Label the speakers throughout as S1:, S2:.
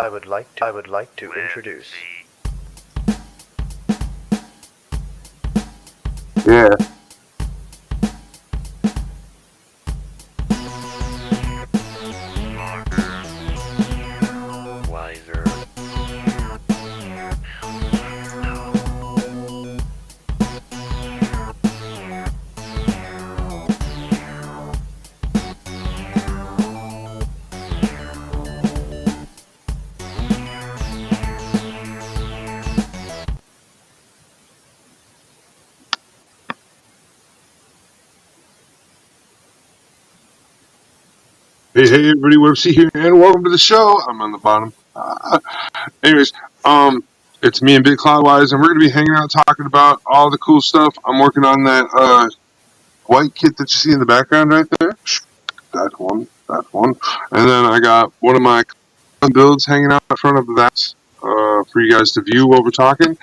S1: I would like to introduce.
S2: Yeah.
S1: Wiser.
S2: Hey, everybody, Websy here, and welcome to the show. I'm on the bottom. Anyways, it's me and Bit Cloudwize, and we're going to be hanging out talking about all the cool stuff. I'm working on that white kit that you see in the background right there. That one. And then I got one of my builds hanging out in front of that for you guys to view while we're talking.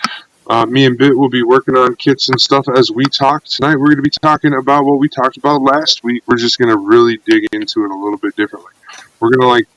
S2: Me and Bit will be working on kits and stuff as we talk. Tonight we're going to be talking about what we talked about last week. We're just going to really dig into it a little bit differently. We're going to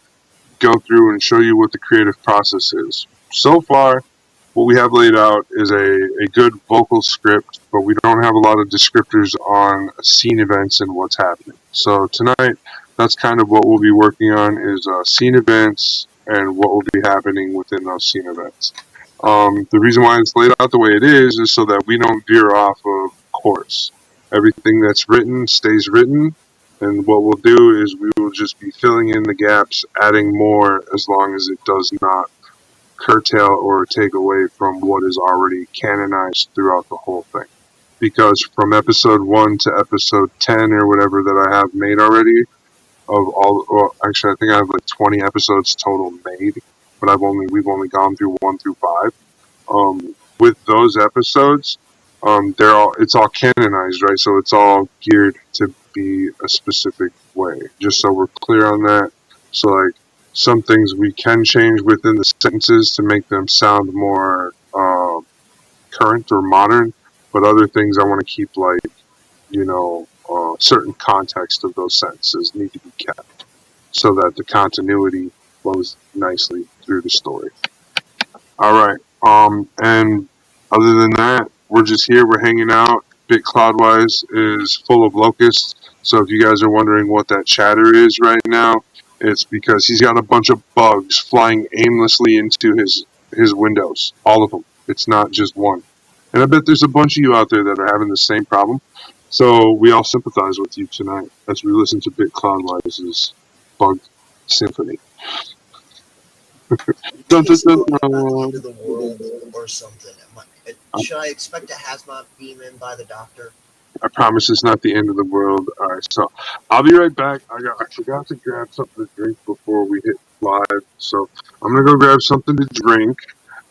S2: go through and show you what the creative process is. So far, what we have laid out is a good vocal script, but we don't have a lot of descriptors on scene events and what's happening. So tonight, that's kind of what we'll be working on is scene events and what will be happening within those scene events. The reason why it's laid out the way it is so that we don't veer off of course. Everything that's written stays written, and what we'll do is we will just be filling in the gaps, adding more as long as it does not curtail or take away from what is already canonized throughout the whole thing. Because from episode 1 to episode 10 or whatever that I have made already, actually I think I have 20 episodes total made, but we've only gone through 1 through 5. With those episodes, it's all canonized, right? So it's all geared to be a specific way. Just so we're clear on that. So some things we can change within the sentences to make them sound more current or modern, but other things I want to keep certain context of those sentences need to be kept so that the continuity flows nicely through the story. All right. And other than that, we're just here. We're hanging out. Bit Cloudwize is full of locusts. So if you guys are wondering what that chatter is right now, it's because he's got a bunch of bugs flying aimlessly into his windows. All of them. It's not just one. And I bet there's a bunch of you out there that are having the same problem. So we all sympathize with you tonight as we listen to Bit Cloudwize's Bug Symphony.
S3: Dun, dun, dun, dun. The world or something. Should I expect a hazmat beam in by the doctor?
S2: I promise it's not the end of the world. All right, so I'll be right back. I forgot to grab something to drink before we hit live, so I'm gonna go grab something to drink.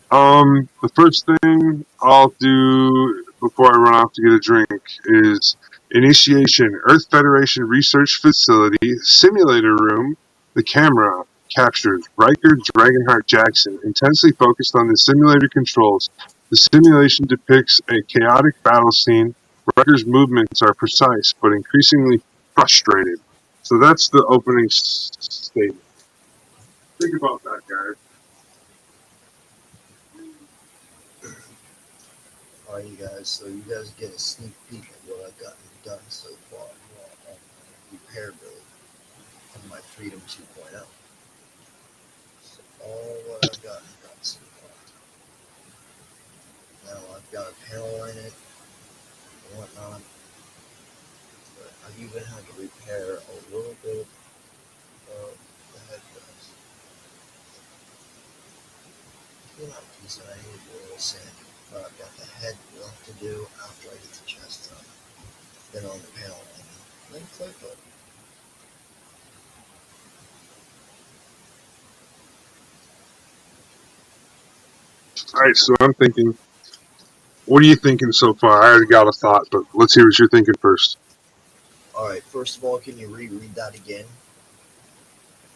S2: The first thing I'll do before I run off to get a drink is initiation. Earth Federation Research Facility Simulator Room. The camera captures Riker Dragonheart Jackson, intensely focused on the simulator controls. The simulation depicts a chaotic battle scene. Riker's movements are precise, but increasingly frustrated. So that's the opening statement. Think about that, guys.
S3: Alright, you guys, so you guys get a sneak peek at what I've gotten done so far on the repair build of my Freedom 2.0. So all what I've gotten done so far. Now I've got a panel in it and whatnot, but I've even had to repair a little bit of the head guys. You know, piece that I need to do a little sanding. But I've got the head left to do after I get the chest done. Then on the panel and then clear coat.
S2: Alright, so I'm thinking, what are you thinking so far? I already got a thought, but let's hear what you're thinking first.
S3: Alright, first of all, can you reread that again?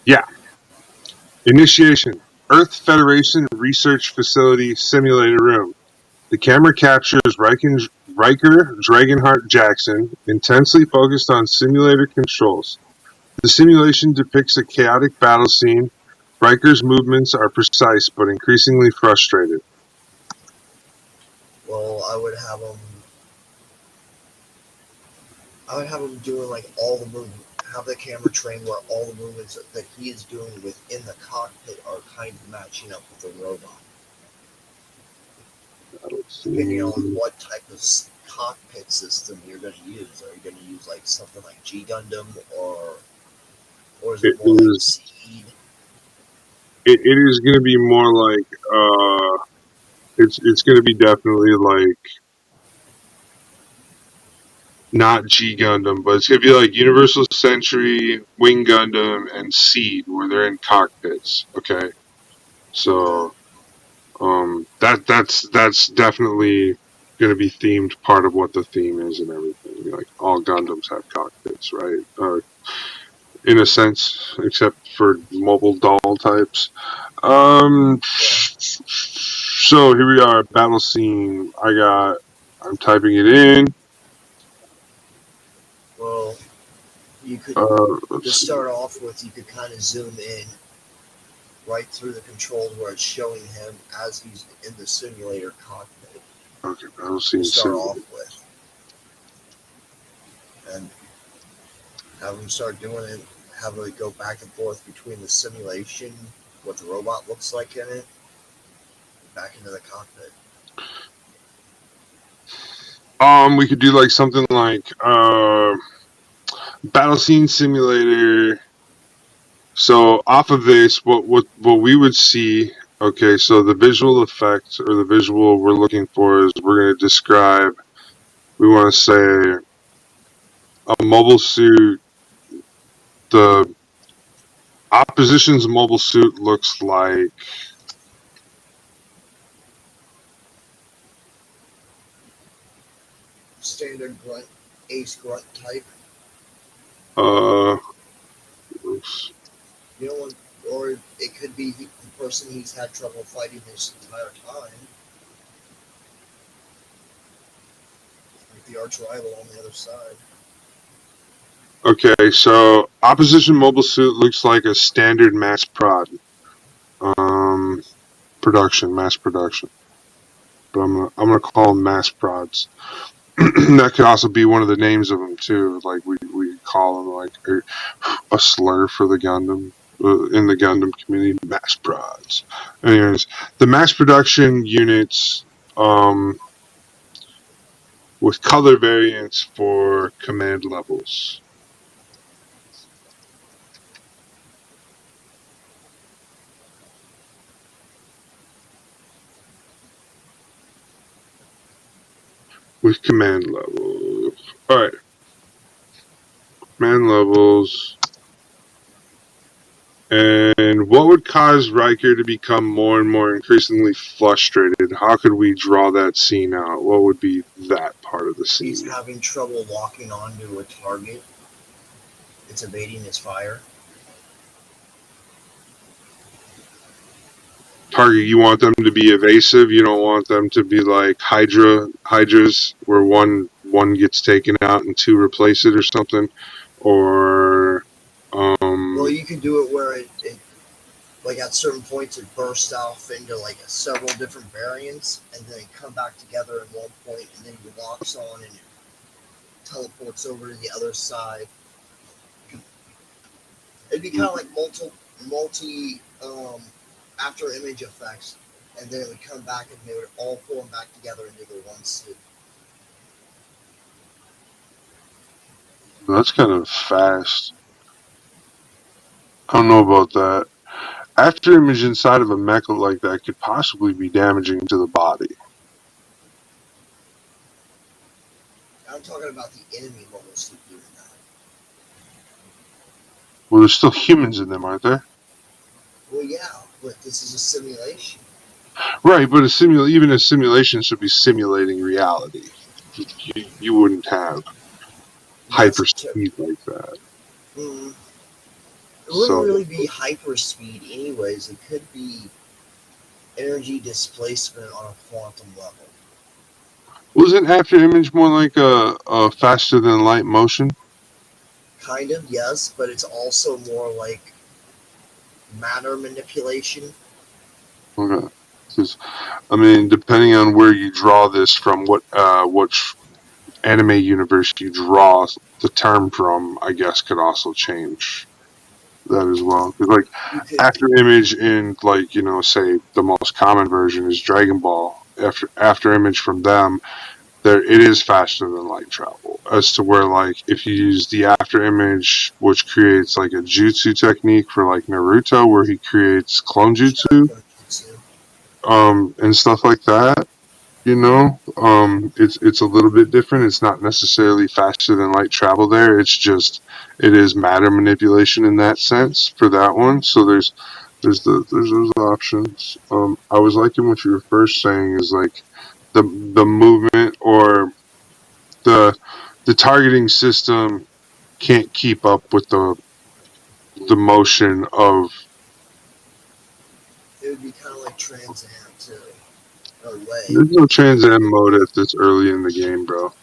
S2: Yeah. Initiation. Earth Federation Research Facility Simulator Room. The camera captures Riker Dragonheart Jackson, intensely focused on simulator controls. The simulation depicts a chaotic battle scene. Riker's movements are precise but increasingly frustrated.
S3: Well, I would have him doing like all the movement. Have the camera trained where all the movements that he is doing within the cockpit are kind of matching up with the robot. Depending on what type of cockpit system you're going to use. Are you going to use like something like G Gundam or is it more like Seed?
S2: It is going to be more like it's going to be definitely like not G Gundam, but it's going to be like Universal Century, Wing Gundam, and Seed, where they're in cockpits. Okay, so that's definitely going to be themed part of what the theme is and everything. Like all Gundams have cockpits, right? In a sense, except for mobile doll types. So here we are, battle scene. I'm typing it in.
S3: Well, you could to start off with, you could kind of zoom in right through the controls where it's showing him as he's in the simulator cockpit.
S2: Okay, battle scene.
S3: To start off with, and have him start doing it. Have it go back and forth between the simulation, what the robot looks like in it, back into the cockpit.
S2: We could do like something like battle scene simulator. So off of this, what we would see. Okay, so the visual effect or the visual we're looking for is we're going to describe. We want to say a mobile suit. The opposition's mobile suit looks like
S3: Standard grunt, ace grunt type.
S2: oops.
S3: You know, or it could be the person he's had trouble fighting this entire time. Like the arch rival on the other side.
S2: Okay, so opposition mobile suit looks like a standard mass prod. Mass production. But I'm gonna call them mass prods. That could also be one of the names of them too. Like we call them like a slur for the Gundam in the Gundam community, mass prods. Anyways, the mass production units with color variants for command levels. With command levels. Alright. Command levels. And what would cause Riker to become more and more increasingly frustrated? How could we draw that scene out? What would be that part of the scene?
S3: He's having trouble locking onto a target. It's evading his fire.
S2: Target, you want them to be evasive. You don't want them to be like hydras, where one gets taken out and two replace it or something. Or
S3: well, you can do it where it like at certain points it bursts off into like several different variants, and then come back together at one point, and then he locks on and teleports over to the other side. It'd be kind of like multi after image effects, and then it would come back and they would all pull them back together into the one suit.
S2: That's kind of fast. I don't know about that. After image inside of a mecha like that could possibly be damaging to the body.
S3: I'm talking about the enemy mobile suit doing that.
S2: Well, there's still humans in them, aren't there?
S3: Well, yeah, but this is a simulation.
S2: Right, but even a simulation should be simulating reality. You wouldn't have hyper speed like that.
S3: It wouldn't really be hyper speed anyways. It could be energy displacement on a quantum level.
S2: Wasn't after image more like a faster than light motion?
S3: Kind of, yes, but it's also more like matter manipulation.
S2: Okay. 'Cause, I mean, depending on where you draw this from, which anime universe you draw the term from, I guess could also change that as well. 'Cause, like,
S3: You could,
S2: after image in, like, say the most common version is Dragon Ball. After image from them, there it is faster than light travel. As to where, like, if you use the after image, which creates like a jutsu technique for like Naruto, where he creates clone jutsu, and stuff like that. It's a little bit different. It's not necessarily faster than light travel there. It is matter manipulation in that sense for that one. So there's those options. I was liking what you were first saying is like the movement or the targeting system can't keep up with the motion of.
S3: it would be kind of like Trans Am too, in a way.
S2: There's no Trans Am mode at this early in the game, bro.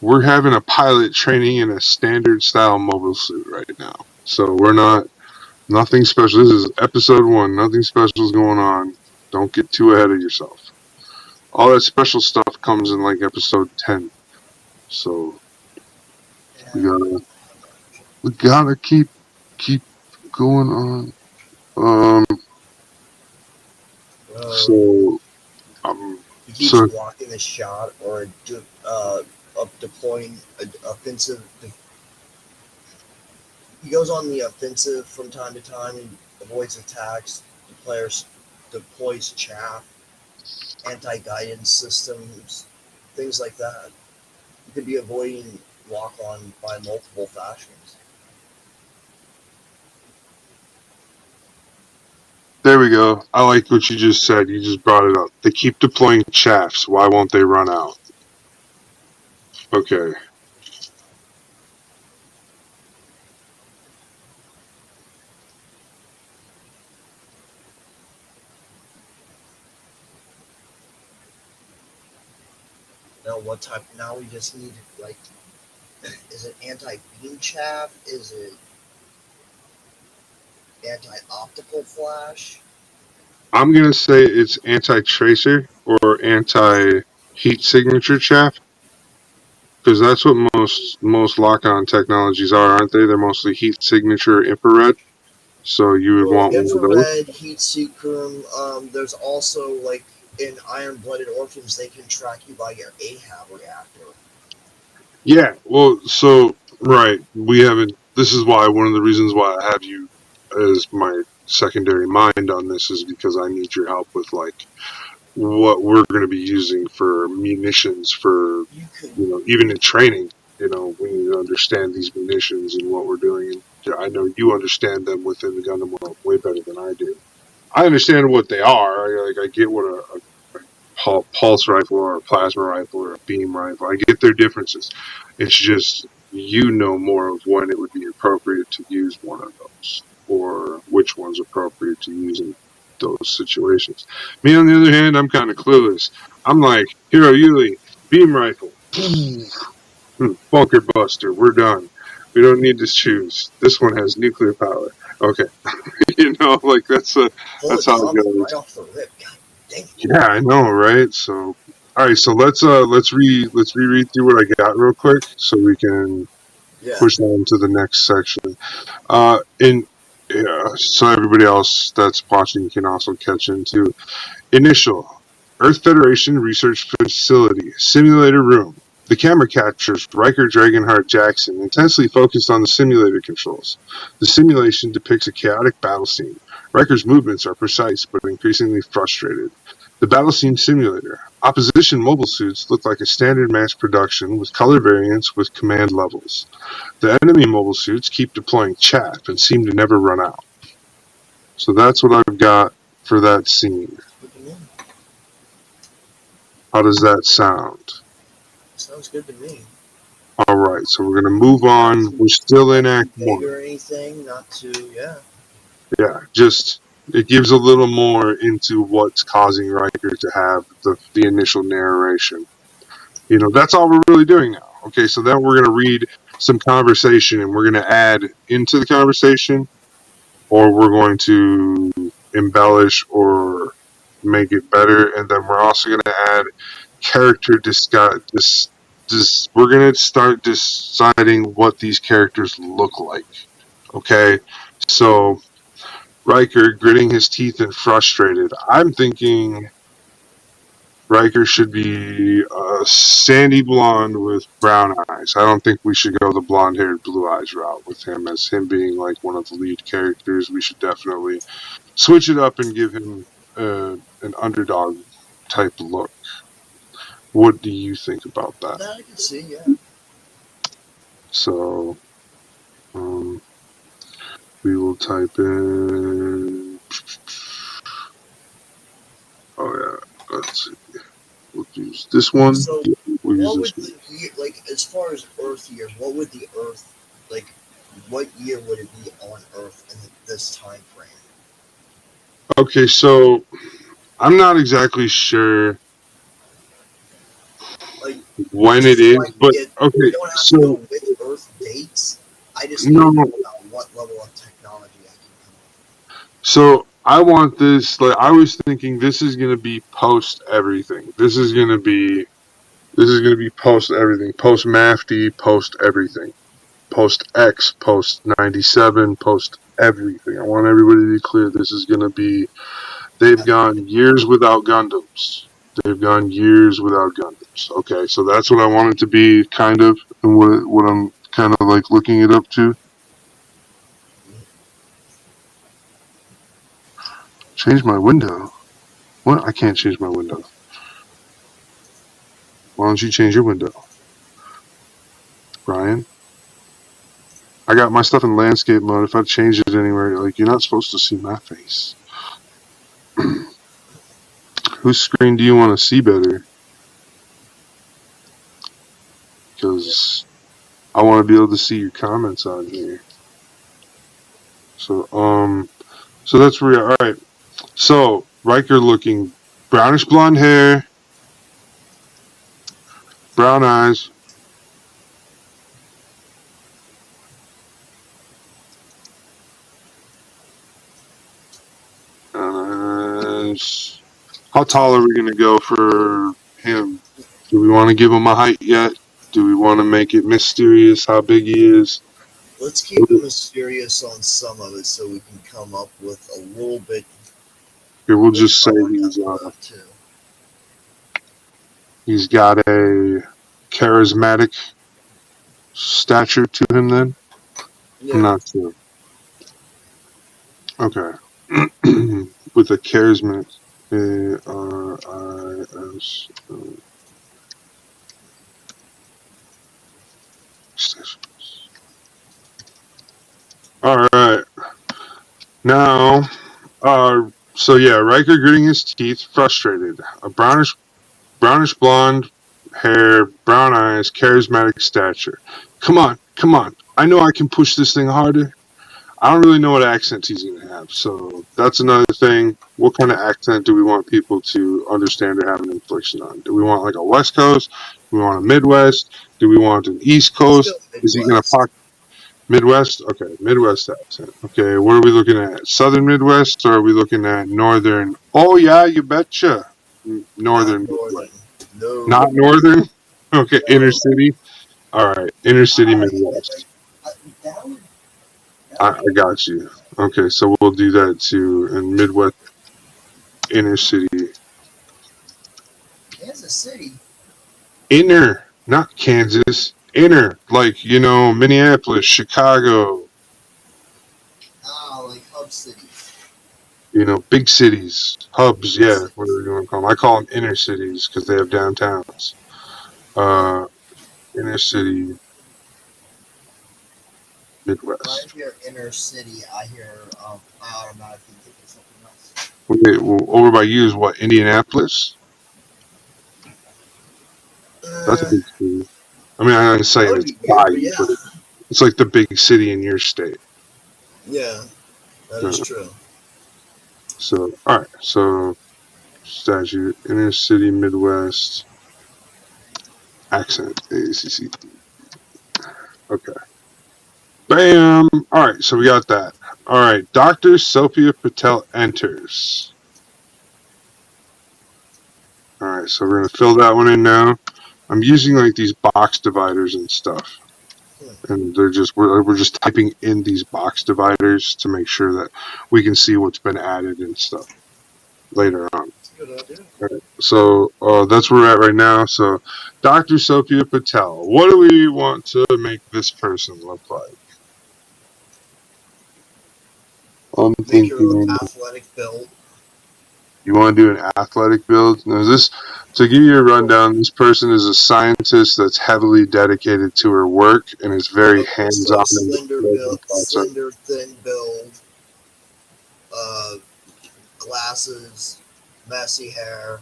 S2: We're having a pilot training in a standard style mobile suit right now. So we're nothing special. This is episode 1. Nothing special is going on. Don't get too ahead of yourself. All that special stuff comes in like episode 10. So we gotta keep going on. So
S3: he keeps blocking the shot or deploying offensive. He goes on the offensive from time to time and avoids attacks. The player deploys chaff, anti-guidance systems, things like that. You could be avoiding lock-on by multiple fashions.
S2: There we go. I like what you just said. You just brought it up. They keep deploying chaffs. Why won't they run out? Okay.
S3: Now what type? Now we just need like, is it anti-beam chaff? Is it anti-optical flash?
S2: I'm gonna say it's anti-tracer or anti-heat signature chaff, because that's what most lock-on technologies are, aren't they? They're mostly heat signature infrared. So you would want one of those.
S3: Infrared, heat seeker. There's also like in Iron-Blooded Orphans, they can track you by your AHAB reactor.
S2: Yeah, well, so right, we haven't. This is why one of the reasons why I have you as my secondary mind on this is because I need your help with like what we're going to be using for munitions for even in training. We need to understand these munitions and what we're doing. And I know you understand them within the Gundam world way better than I do. I understand what they are. I get what a pulse rifle or a plasma rifle or a beam rifle. I get their differences. It's just you know more of when it would be appropriate to use one of those or which one's appropriate to use in those situations. Me, on the other hand, I'm kind of clueless. I'm like, Hiro Yuli, beam rifle. Bunker buster, we're done. We don't need to choose. This one has nuclear power. Okay. Like that's how it goes.
S3: Right off the rip. God dang it.
S2: Yeah, I know, right? So, all right, so let's reread through what I got real quick, so we can push on to the next section. So everybody else that's watching can also catch into initial Earth Federation Research Facility simulator room. The camera captures Riker Dragonheart Jackson intensely focused on the simulator controls. The simulation depicts a chaotic battle scene. Riker's movements are precise but increasingly frustrated. The battle scene simulator. Opposition mobile suits look like a standard mass production with color variants with command levels. The enemy mobile suits keep deploying chaff and seem to never run out. So that's what I've got for that scene. How does that sound?
S3: Sounds good to me.
S2: All right, so we're gonna move on. We're still in Act 1.
S3: Or anything, not too,
S2: Yeah, just it gives a little more into what's causing Riker to have the initial narration. That's all we're really doing now. Okay, so then we're gonna read some conversation, and we're going to add into the conversation, or we're going to embellish or make it better, and then we're also going to add character we're going to start deciding what these characters look like. Okay, so Riker gritting his teeth and frustrated. I'm thinking Riker should be sandy blonde with brown eyes. I don't think we should go the blonde-haired, blue eyes route with him, as him being like one of the lead characters. We should definitely switch it up and give him an underdog type look. What do you think about that?
S3: That I can see, yeah.
S2: So, we will type in. Oh yeah, let's see. We'll use this one.
S3: So,
S2: We'll use
S3: what
S2: this
S3: would
S2: one.
S3: the year, like, as far as Earth year, what would the Earth, like, what year would it be on Earth in this time frame?
S2: Okay, so I'm not exactly sure
S3: Like,
S2: when it
S3: just so I
S2: is,
S3: can
S2: but
S3: get,
S2: okay,
S3: you don't have to go
S2: so
S3: with Earth dates. I just need to
S2: no,
S3: know about what level of technology I can come up
S2: so I want this. Like I was thinking, this is gonna be post everything. This is gonna be post everything, post MAFD, post everything, post X, post 97, post everything. I want everybody to be clear. This is gonna be. They've gone years without Gundams. They've gone years without Gundams. Okay, so that's what I want it to be, kind of, and what I'm kind of like looking it up to. Change my window. What? I can't change my window. Why don't you change your window, Brian? I got my stuff in landscape mode. If I change it anywhere, like you're not supposed to see my face. Whose screen do you want to see better? Because I want to be able to see your comments on here. So that's where we are. All right. So Riker looking brownish blonde hair, brown eyes. How tall are we going to go for him? Do we want to give him a height yet? Do we want to make it mysterious how big he is?
S3: Let's keep it mysterious on some of it so we can come up with a little bit.
S2: Here, we'll just say he's got a charismatic stature to him then?
S3: Yeah.
S2: I'm not sure. Okay. With a charismatic A-R-I-S Alright. Now, so yeah, Riker gritting his teeth, frustrated. A brownish blonde hair, brown eyes, charismatic stature. Come on. I know I can push this thing harder. I don't really know what accent he's going to have, so that's another thing. What kind of accent do we want people to understand or have an inflection on? Do we want like a West Coast? Do we want a Midwest? Do we want an East Coast? Is he going to pocket Midwest? Okay, Midwest accent. Okay, what are we looking at? Southern Midwest, or are we looking at Northern? Oh yeah, you betcha. Northern.
S3: Not northern. No.
S2: Not Northern? Okay,
S3: No.
S2: Inner City. All right, Inner City Midwest. I got you. Okay, so we'll do that too. In Midwest, Inner City.
S3: Kansas City.
S2: Inner, not Kansas. Inner, like, Minneapolis, Chicago.
S3: Ah, like hub cities.
S2: Big cities. Hubs, yeah, whatever you want to call them. I call them inner cities because they have downtowns. Inner city, Midwest.
S3: When I hear inner city, I automatically think of something else.
S2: Okay, well, over by you is what, Indianapolis? That's a big city. I mean, I'm saying it's by you, but it's like the big city in your state.
S3: Yeah, that is true.
S2: So, all right. So, statue, inner city, Midwest, accent, ACC. Okay. Bam! Alright, so we got that. Alright, Dr. Sophia Patel enters. Alright, so we're going to fill that one in now. I'm using like these box dividers and stuff. And we're just typing in these box dividers to make sure that we can see what's been added and stuff later on.
S3: Good idea.
S2: Right. So that's where we're at right now. So Dr. Sophia Patel, what do we want to make this person look like? I'm
S3: Make your
S2: thinking
S3: athletic build.
S2: you want to do an athletic build. Now, to give you a rundown, this person is a scientist that's heavily dedicated to her work and is very hands-on in the creative process.
S3: Slender, thin build. Glasses, messy hair.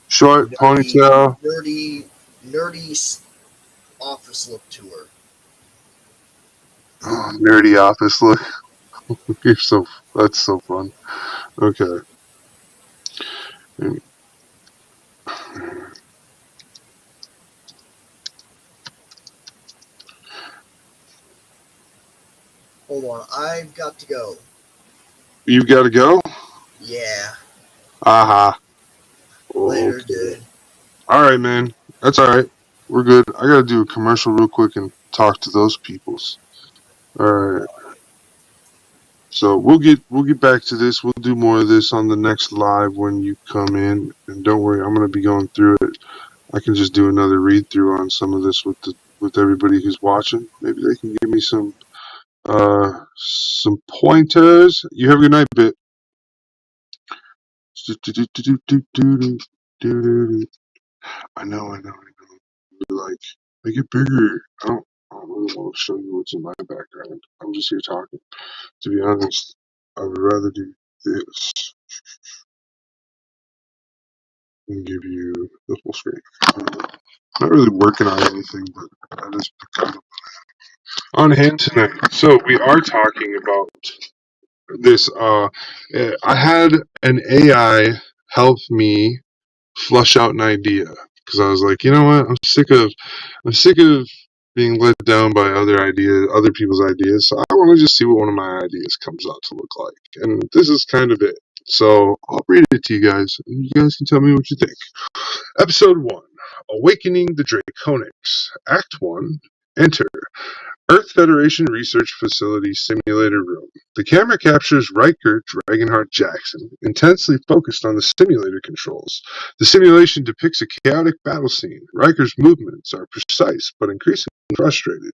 S2: Short ponytail.
S3: Nerdy office look to her.
S2: Oh, nerdy office look. That's so fun. Okay.
S3: Hold on, I've got to go.
S2: You got to go?
S3: Yeah.
S2: Aha.
S3: Later,
S2: Okay.
S3: dude.
S2: All right, man. That's all right. We're good. I got to do a commercial real quick and talk to those peoples. All right. So we'll get back to this. We'll do more of this on the next live when you come in. And don't worry, I'm going to be going through it. I can just do another read through on some of this with everybody who's watching. Maybe they can give me some pointers. You have a good night, Bit. I know. Like, make it bigger. I don't really want to show you what's in my background. I'm just here talking. To be honest, I would rather do this and give you the full screen. Not really working on anything, but that is kind of on hand tonight. So we are talking about this. I had an AI help me flush out an idea because I was like, you know what, I'm sick of being let down by other people's ideas. So I want to just see what one of my ideas comes out to look like, and this is kind of it. So I'll read it to you guys, and you guys can tell me what you think. Episode 1: Awakening the Draconics. Act 1: Enter Earth Federation Research Facility Simulator Room. The camera captures Riker Dragonheart Jackson, intensely focused on the simulator controls. The simulation depicts a chaotic battle scene. Riker's movements are precise but increasingly frustrated.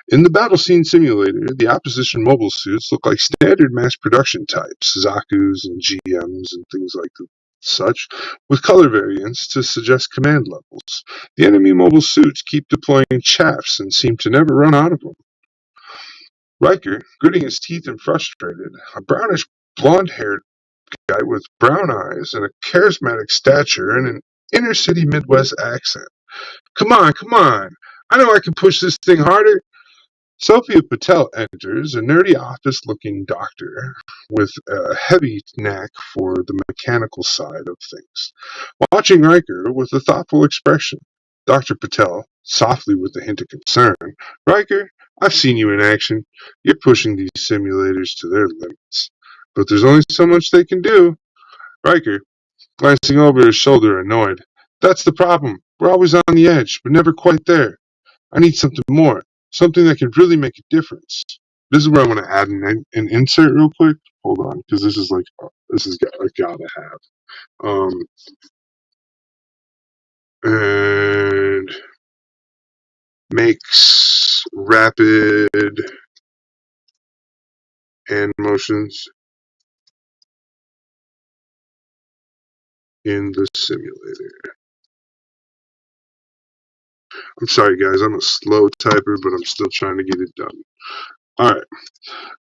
S2: In the battle scene simulator, the opposition mobile suits look like standard mass production types, Zaku's and GMs and things like such, with color variants to suggest command levels. The enemy mobile suits keep deploying chaffs and seem to never run out of them. Riker, gritting his teeth and frustrated, a brownish blonde-haired guy with brown eyes and a charismatic stature and an inner-city Midwest accent. Come on. I know I can push this thing harder. Sophia Patel enters, a nerdy office-looking doctor with a heavy knack for the mechanical side of things. Watching Riker with a thoughtful expression, Dr. Patel, softly with a hint of concern, Riker, I've seen you in action. You're pushing these simulators to their limits. But there's only so much they can do. Riker, glancing over his shoulder, annoyed. That's the problem. We're always on the edge, but never quite there. I need something more. Something that can really make a difference. This is where I want to add an insert real quick. Hold on, because this is I gotta have. And makes rapid hand motions in the simulator. I'm sorry, guys. I'm a slow typer, but I'm still trying to get it done. All right.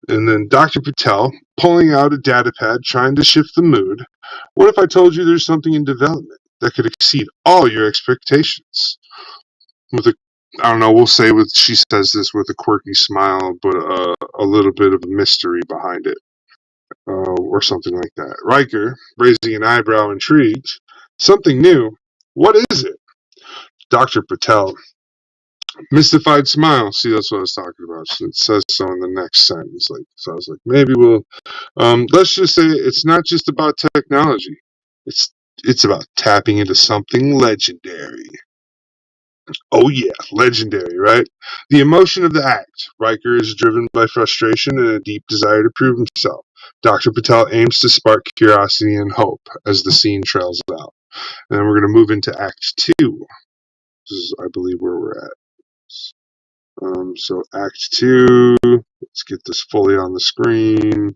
S2: And then Dr. Patel, pulling out a data pad, trying to shift the mood. What if I told you there's something in development that could exceed all your expectations? I don't know, she says this with a quirky smile, but a little bit of a mystery behind it, or something like that. Riker, raising an eyebrow, intrigued. Something new? What is it? Dr. Patel. Mystified smile. See, that's what I was talking about. It says so in the next sentence. So I was like, maybe we'll. Let's just say it's not just about technology. It's about tapping into something legendary. Oh yeah, legendary, right? The emotion of the act. Riker is driven by frustration and a deep desire to prove himself. Dr. Patel aims to spark curiosity and hope as the scene trails out. And then we're going to move into Act 2. This is, I believe, where we're at. So Act 2, let's get this fully on the screen. And,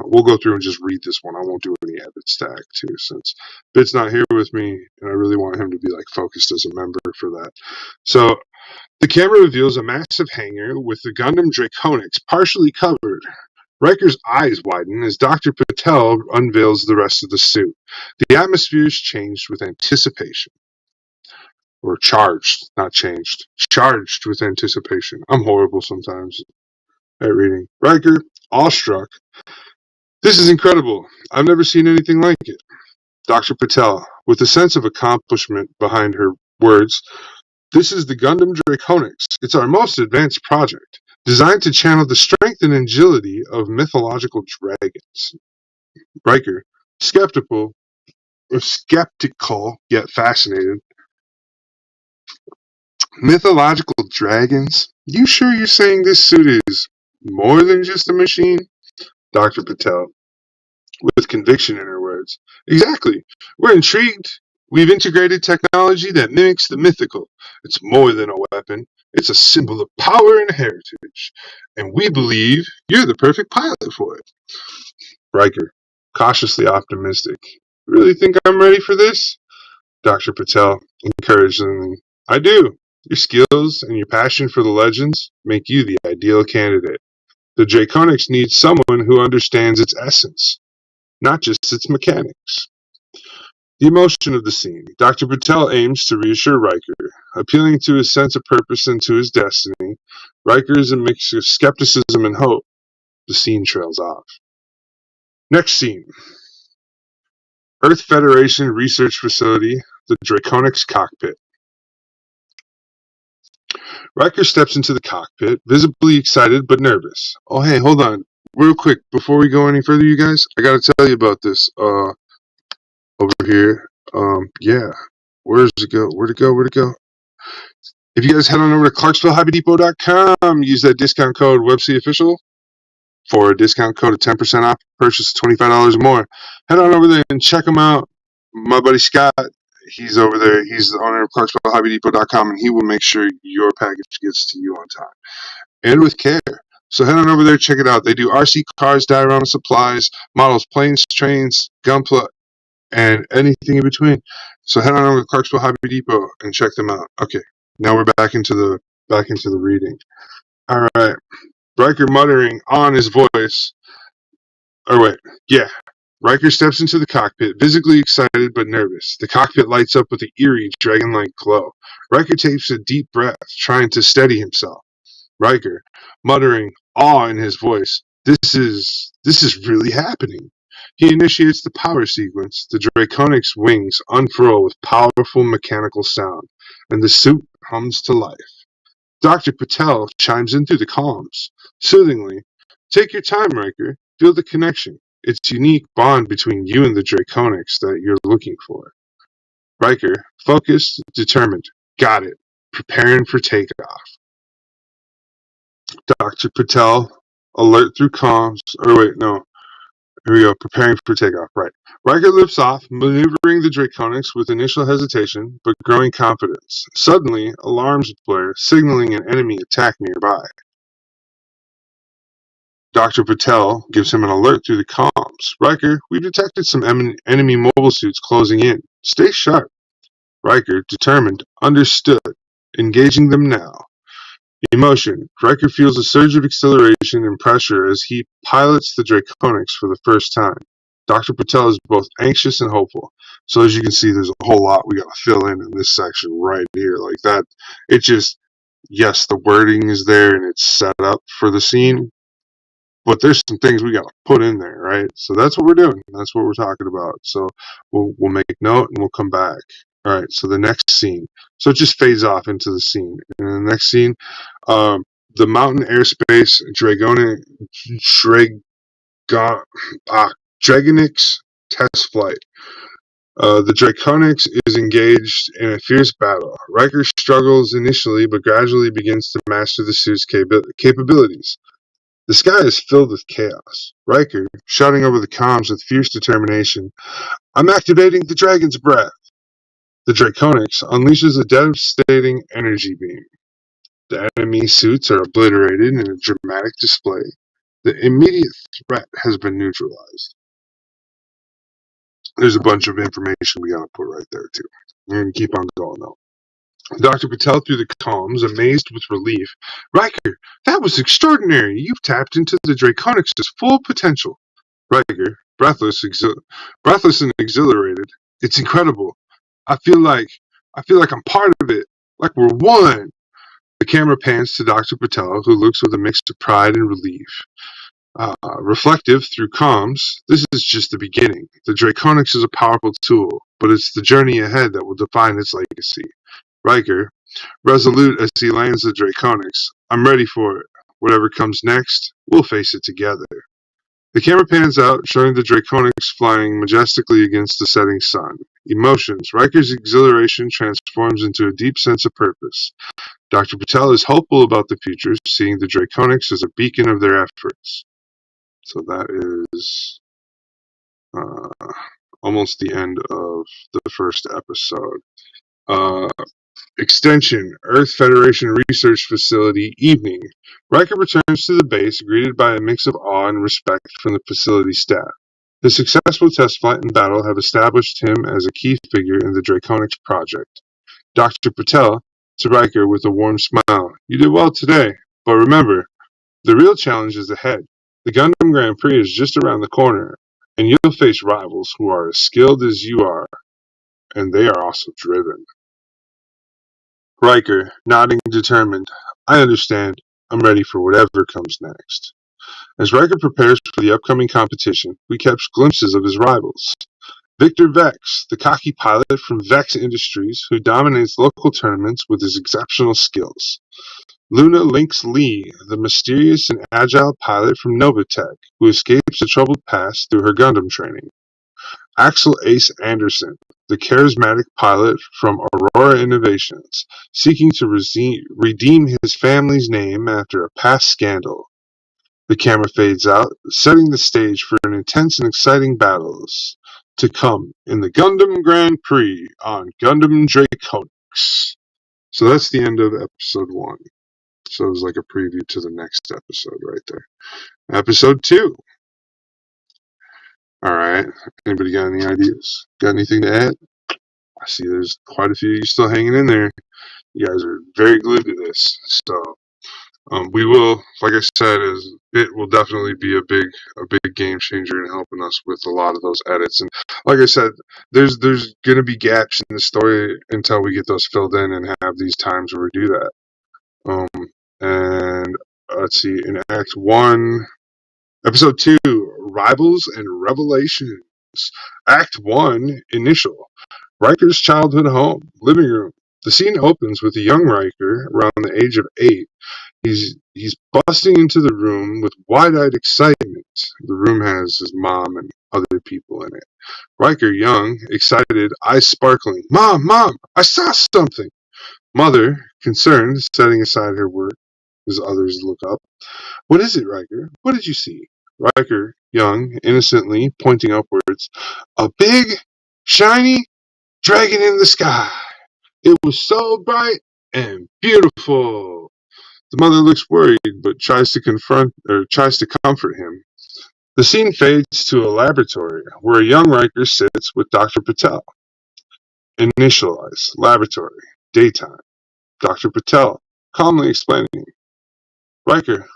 S2: we'll go through and just read this one. I won't do any edits to Act 2 since Bit's not here with me, and I really want him to be focused as a member for that. So the camera reveals a massive hangar with the Gundam Draconix partially covered. Riker's eyes widen as Dr. Patel unveils the rest of the suit. The atmosphere is changed with anticipation. Or charged, not changed. Charged with anticipation. I'm horrible sometimes at reading. Riker, awestruck. This is incredible. I've never seen anything like it. Dr. Patel, with a sense of accomplishment behind her words, this is the Gundam Draconix. It's our most advanced project, designed to channel the strength and agility of mythological dragons. Riker, skeptical yet fascinated. Mythological dragons? You sure you're saying this suit is more than just a machine? Dr. Patel, with conviction in her words. Exactly. We're intrigued. We've integrated technology that mimics the mythical. It's more than a weapon. It's a symbol of power and heritage. And we believe you're the perfect pilot for it. Riker, cautiously optimistic. Really think I'm ready for this? Dr. Patel, encouragingly. I do. Your skills and your passion for the legends make you the ideal candidate. The Draconix needs someone who understands its essence, not just its mechanics. The emotion of the scene. Dr. Patel aims to reassure Riker, appealing to his sense of purpose and to his destiny. Riker is a mix of skepticism and hope. The scene trails off. Next scene. Earth Federation Research Facility, the Draconix cockpit. Riker steps into the cockpit, visibly excited but nervous. Oh, hey, hold on. Real quick, before we go any further, you guys, I gotta tell you about this, over here. Yeah. Where'd it go? Where'd it go? If you guys head on over to ClarksvilleHobbyDepot.com, use that discount code WebCOfficial for a discount code of 10% off purchase $25 or more. Head on over there and check them out. My buddy Scott, he's over there. He's the owner of ClarksvilleHobbyDepot.com, and he will make sure your package gets to you on time and with care. So head on over there, check it out. They do RC cars, diorama supplies, models, planes, trains, gunpla, and anything in between. So head on over to Clarksville Hobby Depot and check them out. Okay, now we're back into the reading. All right, Riker muttering on his voice. Riker steps into the cockpit, visibly excited but nervous. The cockpit lights up with an eerie, dragon-like glow. Riker takes a deep breath, trying to steady himself. Riker, muttering awe in his voice. This is really happening. He initiates the power sequence. The Draconix wings unfurl with powerful mechanical sound, and the suit hums to life. Dr. Patel chimes in through the comms, soothingly. Take your time, Riker. Feel the connection. It's a unique bond between you and the Draconix that you're looking for. Riker, focused, determined. Got it. Preparing for takeoff. Dr. Patel, alert through comms. Here we go. Preparing for takeoff. Right. Riker lifts off, maneuvering the Draconix with initial hesitation, but growing confidence. Suddenly, alarms blare, signaling an enemy attack nearby. Dr. Patel gives him an alert through the comms. Riker, we've detected some enemy mobile suits closing in. Stay sharp. Riker, determined, understood. Engaging them now. Emotion. Riker feels a surge of exhilaration and pressure as he pilots the Draconix for the first time. Dr. Patel is both anxious and hopeful. So as you can see, there's a whole lot we got to fill in this section right here. Like that, it just, yes, the wording is there and it's set up for the scene. but there's some things we got to put in there, right? So that's what we're doing. That's what we're talking about. So we'll make note and we'll come back. All right. So the next scene. So it just fades off into the scene. And in the next scene, the mountain airspace Dragonix test flight. The Draconix is engaged in a fierce battle. Riker struggles initially, but gradually begins to master the suit's capabilities. The sky is filled with chaos. Riker, shouting over the comms with fierce determination, "I'm activating the Dragon's Breath!" The Draconix unleashes a devastating energy beam. The enemy suits are obliterated in a dramatic display. The immediate threat has been neutralized. There's a bunch of information we gotta put right there, too. We're gonna keep on going, though. Dr. Patel through the comms, amazed with relief. "Riker, that was extraordinary! You've tapped into the Draconix's full potential." Riker, breathless and exhilarated. "It's incredible. I feel like I'm part of it. Like we're one." The camera pans to Dr. Patel, who looks with a mix of pride and relief. Reflective through comms, "This is just the beginning. The Draconix is a powerful tool, but it's the journey ahead that will define its legacy." Riker, resolute as he lands the Draconix, "I'm ready for it. Whatever comes next, we'll face it together." The camera pans out, showing the Draconix flying majestically against the setting sun. Emotions. Riker's exhilaration transforms into a deep sense of purpose. Dr. Patel is hopeful about the future, seeing the Draconix as a beacon of their efforts. So that is almost the end of the first episode. Extension, Earth Federation Research Facility, evening. Riker returns to the base, greeted by a mix of awe and respect from the facility staff. His successful test flight and battle have established him as a key figure in the Draconix project. Dr. Patel to Riker with a warm smile, "You did well today, but remember, the real challenge is ahead. The Gundam Grand Prix is just around the corner, and you'll face rivals who are as skilled as you are, and they are also driven." Riker, nodding determined, "I understand. I'm ready for whatever comes next." As Riker prepares for the upcoming competition, we catch glimpses of his rivals. Victor Vex, the cocky pilot from Vex Industries, who dominates local tournaments with his exceptional skills. Luna Lynx Lee, the mysterious and agile pilot from Novatech, who escapes a troubled past through her Gundam training. Axel Ace Anderson, the charismatic pilot from Aurora Innovations, seeking to redeem his family's name after a past scandal. The camera fades out, setting the stage for an intense and exciting battles to come in the Gundam Grand Prix on Gundam Draconix. So that's the end of episode 1. So it was like a preview to the next episode right there. Episode 2. Alright, anybody got any ideas? Got anything to add? I see there's quite a few of you still hanging in there. You guys are very glued to this. So we will, like I said, it will definitely be a big game changer in helping us with a lot of those edits. And like I said, there's gonna be gaps in the story until we get those filled in and have these times where we do that. And let's see, in Act 1, Episode 2, Rivals and Revelations. Act 1, Initial. Riker's childhood home, living room. The scene opens with a young Riker, around the age of 8. He's busting into the room with wide-eyed excitement. The room has his mom and other people in it. Riker, young, excited, eyes sparkling. Mom, I saw something!" Mother, concerned, setting aside her work as others look up. "What is it, Riker? What did you see?" Riker, young, innocently, pointing upwards. "A big, shiny dragon in the sky. It was so bright and beautiful." The mother looks worried, but tries to comfort him. The scene fades to a laboratory, where a young Riker sits with Dr. Patel. Initialize. Laboratory. Daytime. Dr. Patel, calmly explaining. "Riker,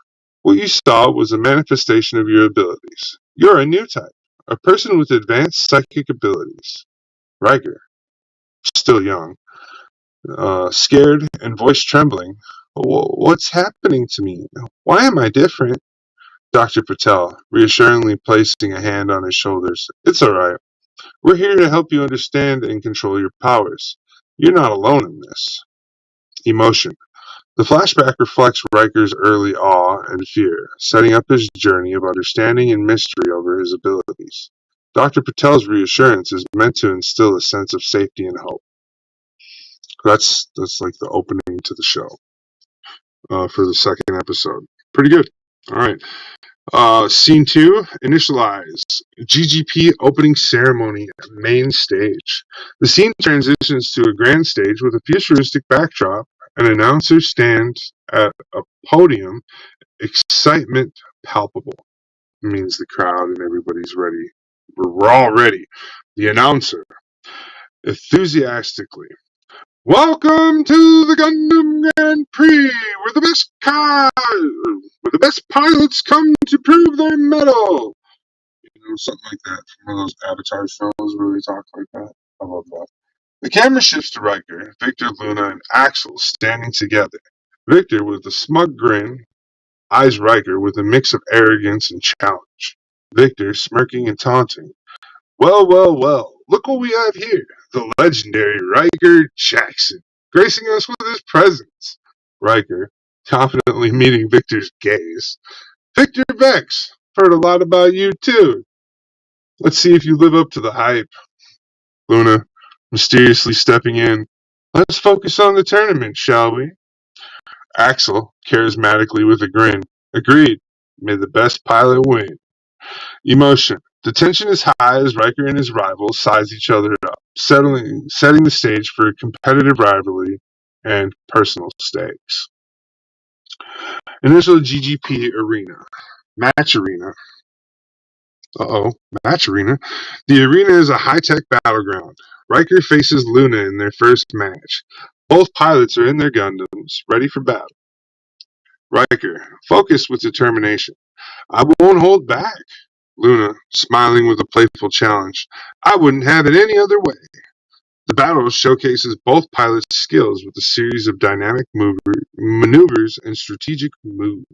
S2: what you saw was a manifestation of your abilities. You're a new type, a person with advanced psychic abilities." Riker, still young, scared and voice trembling. "What's happening to me? Why am I different?" Dr. Patel, reassuringly placing a hand on his shoulders. It's all right. We're here to help you understand and control your powers. You're not alone in this. Emotion. The flashback reflects Riker's early awe and fear, setting up his journey of understanding and mystery over his abilities. Dr. Patel's reassurance is meant to instill a sense of safety and hope. That's like the opening to the show for the second episode. Pretty good. All right. Scene 2, initialize. GGP opening ceremony, main stage. The scene transitions to a grand stage with a futuristic backdrop. An announcer stands at a podium, excitement palpable. It means the crowd and everybody's ready. We're all ready. The announcer, enthusiastically. Welcome to the Gundam Grand Prix, where the best pilots come to prove their mettle. Something like that from one of those Avatar films where they talk like that. I love that. The camera shifts to Riker, Victor, Luna, and Axel standing together. Victor, with a smug grin, eyes Riker with a mix of arrogance and challenge. Victor, smirking and taunting. Well, well, well, look what we have here. The legendary Riker Jackson, gracing us with his presence. Riker, confidently meeting Victor's gaze. Victor Vex, heard a lot about you too. Let's see if you live up to the hype. Luna, mysteriously stepping in. Let's focus on the tournament, shall we? Axel, charismatically with a grin. Agreed. May the best pilot win. Emotion. The tension is high as Riker and his rivals size each other up, setting the stage for a competitive rivalry and personal stakes. Initial GGP arena. Match arena. Match arena. The arena is a high-tech battleground. Riker faces Luna in their first match. Both pilots are in their Gundams, ready for battle. Riker, focused with determination. I won't hold back. Luna, smiling with a playful challenge. I wouldn't have it any other way. The battle showcases both pilots' skills with a series of dynamic maneuvers and strategic moves.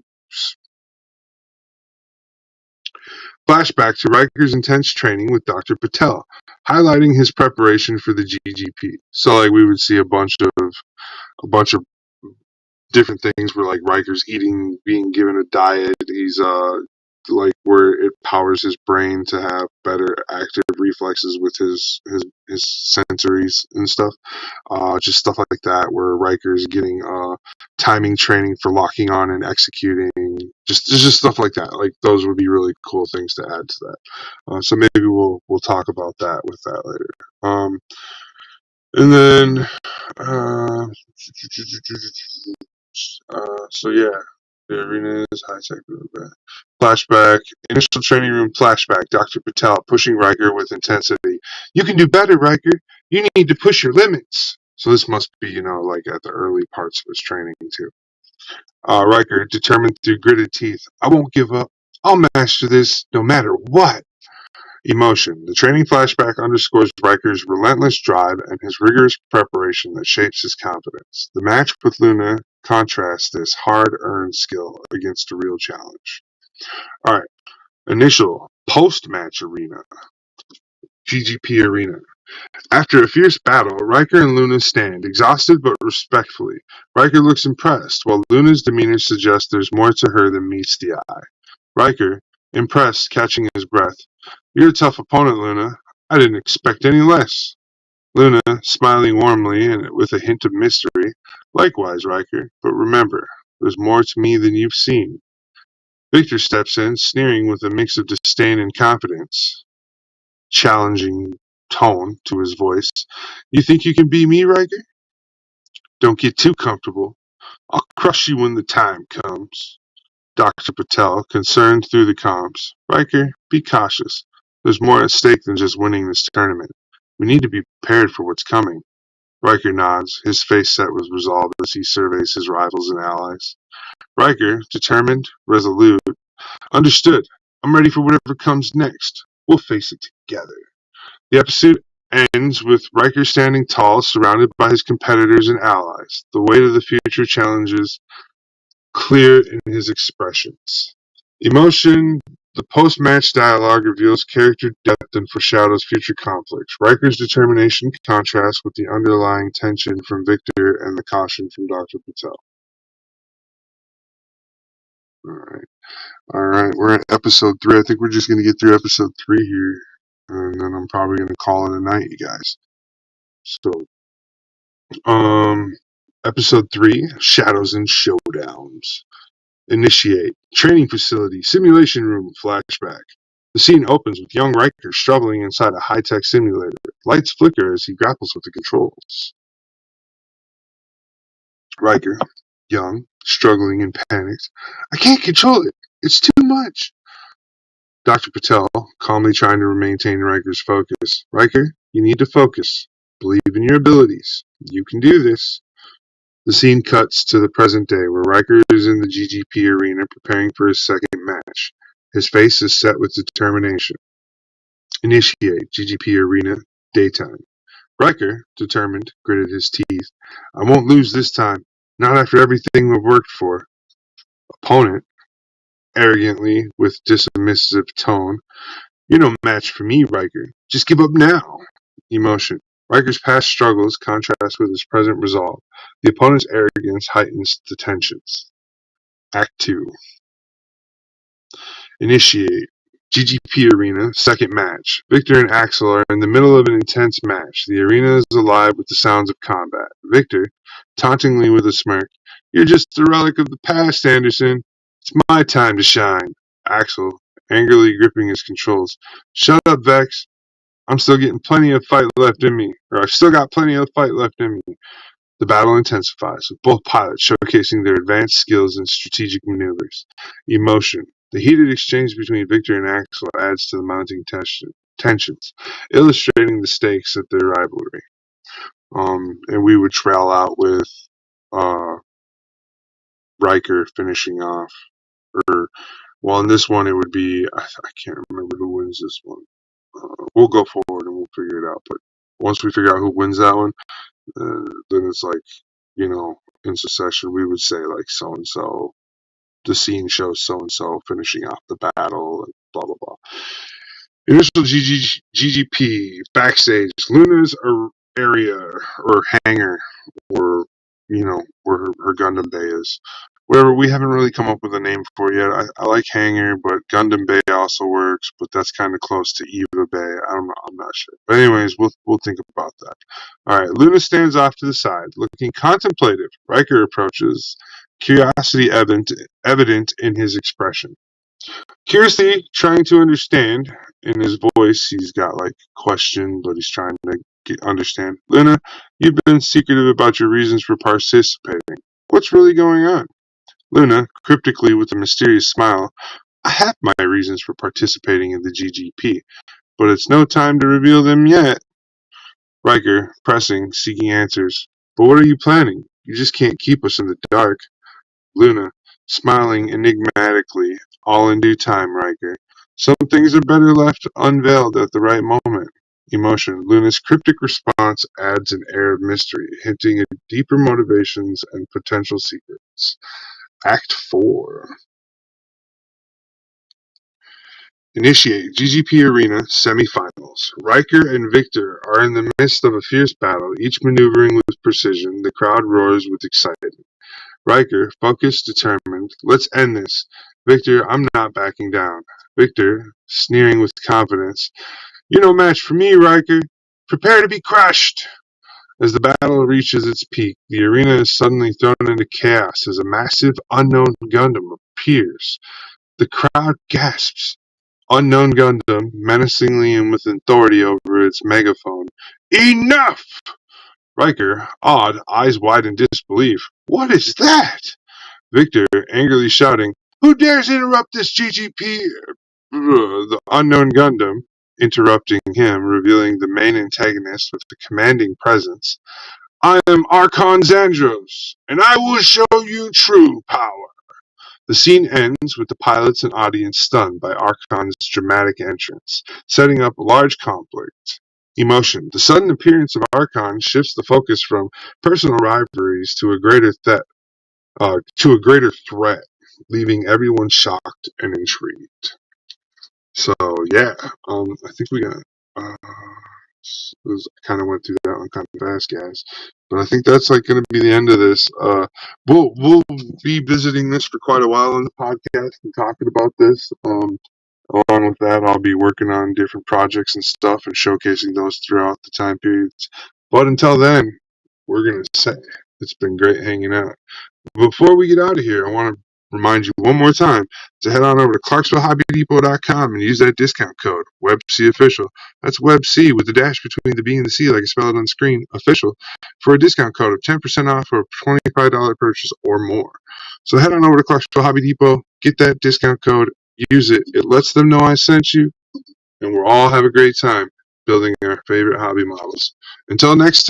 S2: Flashback to Riker's intense training with Dr. Patel, highlighting his preparation for the GGP. So, like, we would see a bunch of different things where, like, Riker's being given a diet. He's like where it powers his brain to have better active reflexes with his sensories and stuff. Just stuff like that, where Riker's getting timing training for locking on and executing. Just stuff like that. Like, those would be really cool things to add to that. So maybe we'll talk about that with that later. And then, so yeah, the arena is high tech. Flashback, initial training room flashback. Dr. Patel pushing Riker with intensity. You can do better, Riker. You need to push your limits. So this must be, like at the early parts of his training too. Riker, determined through gritted teeth. I won't give up. I'll master this no matter what. Emotion. The training flashback underscores Riker's relentless drive and his rigorous preparation that shapes his confidence. The match with Luna contrasts this hard-earned skill against a real challenge. Alright. Initial post-match arena. GGP arena. After a fierce battle, Riker and Luna stand, exhausted but respectfully. Riker looks impressed, while Luna's demeanor suggests there's more to her than meets the eye. Riker, impressed, catching his breath. You're a tough opponent, Luna. I didn't expect any less. Luna, smiling warmly and with a hint of mystery. Likewise, Riker, but remember, there's more to me than you've seen. Victor steps in, sneering with a mix of disdain and confidence. Challenging tone to his voice. You think you can beat me, Riker? Don't get too comfortable. I'll crush you when the time comes. Dr. Patel, concerned through the comms. Riker, be cautious. There's more at stake than just winning this tournament. We need to be prepared for what's coming. Riker nods, his face set with resolve as he surveys his rivals and allies. Riker, determined, resolute. Understood. I'm ready for whatever comes next. We'll face it together. The episode ends with Riker standing tall, surrounded by his competitors and allies. The weight of the future challenges clear in his expressions. Emotion. The post-match dialogue reveals character depth and foreshadows future conflicts. Riker's determination contrasts with the underlying tension from Victor and the caution from Dr. Patel. All right. We're at episode 3. I think we're just going to get through episode 3 here, and then I'm probably going to call it a night, you guys. So, episode 3, Shadows and Showdowns. Initiate. Training facility. Simulation room. Flashback. The scene opens with young Riker struggling inside a high-tech simulator. Lights flicker as he grapples with the controls. Riker, young, struggling and panicked. I can't control it. It's too much. Dr. Patel, calmly trying to maintain Riker's focus. Riker, you need to focus. Believe in your abilities. You can do this. The scene cuts to the present day, where Riker is in the GGP arena preparing for his second match. His face is set with determination. Initiate GGP arena, daytime. Riker, determined, gritted his teeth. I won't lose this time. Not after everything we've worked for. Opponent, arrogantly, with dismissive tone. You're no match for me, Riker. Just give up now. Emotion. Riker's past struggles contrast with his present resolve. The opponent's arrogance heightens the tensions. Act 2. Initiate. GGP Arena, second match. Victor and Axel are in the middle of an intense match. The arena is alive with the sounds of combat. Victor, tauntingly with a smirk. You're just a relic of the past, Anderson. It's my time to shine. Axel, angrily gripping his controls. Shut up, Vex. I've still got plenty of fight left in me. The battle intensifies, with both pilots showcasing their advanced skills and strategic maneuvers. Emotion. The heated exchange between Victor and Axel adds to the mounting tensions, illustrating the stakes of their rivalry. And we would trail out with Riker finishing off. In this one it would be, I can't remember who wins this one. We'll go forward and we'll figure it out. But once we figure out who wins that one, then it's like, in succession, we would say like so and so. The scene shows so and so finishing off the battle, and blah blah blah. Initial GGP backstage, Luna's area or hangar, or where her Gundam Bay is. Whatever, we haven't really come up with a name for it yet. I like hangar, but Gundam Bay also works, but that's kind of close to Eva Bay. I'm not sure. But anyways, we'll think about that. All right, Luna stands off to the side, looking contemplative. Riker approaches, curiosity evident in his expression. Curiously trying to understand. In his voice, he's got like question, but he's trying to understand. Luna, you've been secretive about your reasons for participating. What's really going on? Luna, cryptically with a mysterious smile, I have my reasons for participating in the GGP, but it's no time to reveal them yet. Riker, pressing, seeking answers. But what are you planning? You just can't keep us in the dark. Luna, smiling enigmatically. All in due time, Riker. Some things are better left unveiled at the right moment. Emotion. Luna's cryptic response adds an air of mystery, hinting at deeper motivations and potential secrets. Act 4. Initiate GGP Arena semifinals. Riker and Victor are in the midst of a fierce battle, each maneuvering with precision. The crowd roars with excitement. Riker, focused, determined. Let's end this. Victor, I'm not backing down. Victor, sneering with confidence. You're no match for me, Riker. Prepare to be crushed. As the battle reaches its peak, the arena is suddenly thrown into chaos as a massive unknown Gundam appears. The crowd gasps. Unknown Gundam, menacingly and with authority over its megaphone. Enough! Riker, awed, eyes wide in disbelief. What is that? Victor, angrily shouting, Who dares interrupt this GGP? The unknown Gundam, interrupting him, revealing the main antagonist with a commanding presence. I am Archon Xandros, and I will show you true power. The scene ends with the pilots and audience stunned by Archon's dramatic entrance, setting up a large conflict. Emotion. The sudden appearance of Archon shifts the focus from personal rivalries to a greater threat. leaving everyone shocked and intrigued. So yeah, I think we got. Kind of went through that one kind of fast, guys. But I think that's like going to be the end of this. We'll be visiting this for quite a while on the podcast and talking about this. Along with that, I'll be working on different projects and stuff and showcasing those throughout the time periods. But until then, we're going to say it's been great hanging out. Before we get out of here, I want to remind you one more time to head on over to ClarksvilleHobbyDepot.com and use that discount code WebCOfficial. That's WebC with the dash between the B and the C, like I spelled it on screen, official, for a discount code of 10% off for a $25 purchase or more. So head on over to Clarksville Hobby Depot, get that discount code, use it. It lets them know I sent you, and we'll all have a great time building our favorite hobby models. Until next time.